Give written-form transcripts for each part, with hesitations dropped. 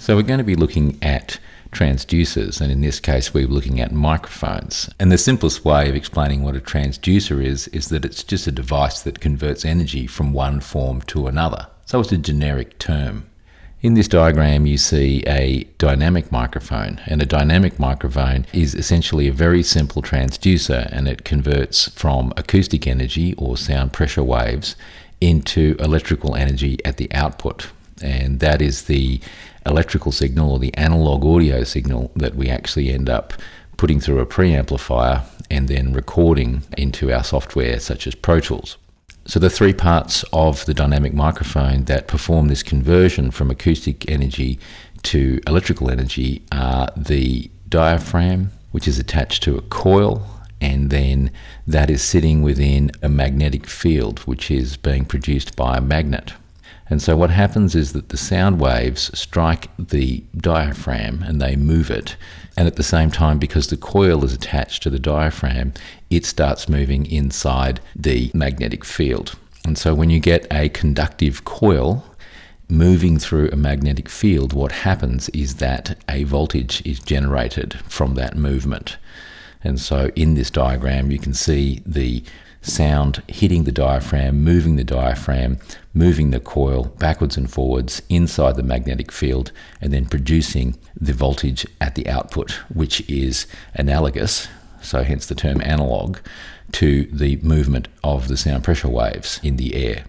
So we're going to be looking at transducers, and in this case we're looking at microphones. And the simplest way of explaining what a transducer is that it's just a device that converts energy from one form to another. So it's a generic term. In this diagram you see a dynamic microphone, and a dynamic microphone is essentially a very simple transducer, and it converts from acoustic energy or sound pressure waves into electrical energy at the output. And that is the electrical signal or the analog audio signal that we actually end up putting through a preamplifier and then recording into our software such as Pro Tools. So the three parts of the dynamic microphone that perform this conversion from acoustic energy to electrical energy are the diaphragm, which is attached to a coil, and then that is sitting within a magnetic field which is being produced by a magnet. And so what happens is that the sound waves strike the diaphragm and they move it. And at the same time, because the coil is attached to the diaphragm, it starts moving inside the magnetic field. And so when you get a conductive coil moving through a magnetic field, what happens is that a voltage is generated from that movement. And so in this diagram, you can see the sound hitting the diaphragm, moving the coil backwards and forwards inside the magnetic field, and then producing the voltage at the output, which is analogous, so hence the term analog, to the movement of the sound pressure waves in the air.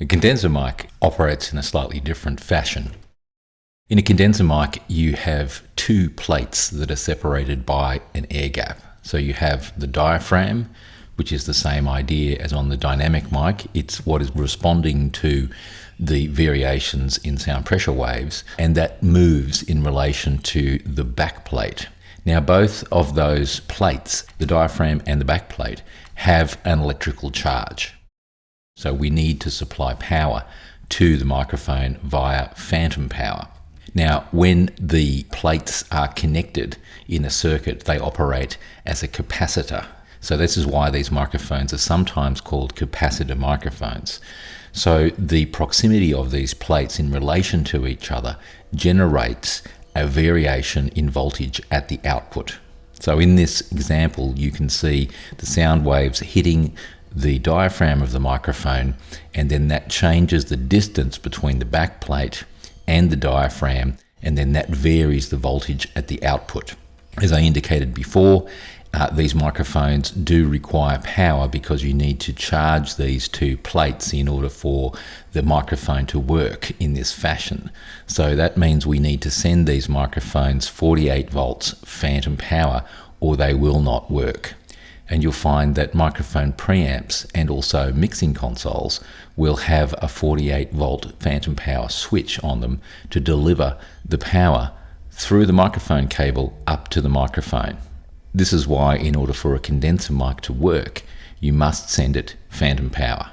A condenser mic operates in a slightly different fashion. In a condenser mic, you have two plates that are separated by an air gap. So you have the diaphragm, which is the same idea as on the dynamic mic. It's what is responding to the variations in sound pressure waves, and that moves in relation to the back plate. Now, both of those plates, the diaphragm and the back plate, have an electrical charge. So we need to supply power to the microphone via phantom power. Now, when the plates are connected in a circuit, they operate as a capacitor. So this is why these microphones are sometimes called capacitor microphones. So the proximity of these plates in relation to each other generates a variation in voltage at the output. So in this example, you can see the sound waves hitting the diaphragm of the microphone, and then that changes the distance between the back plate and the diaphragm, and then that varies the voltage at the output. As I indicated before, these microphones do require power because you need to charge these two plates in order for the microphone to work in this fashion. So that means we need to send these microphones 48 volts phantom power or they will not work. And you'll find that microphone preamps and also mixing consoles will have a 48 volt phantom power switch on them to deliver the power through the microphone cable up to the microphone. This is why in order for a condenser mic to work, you must send it phantom power.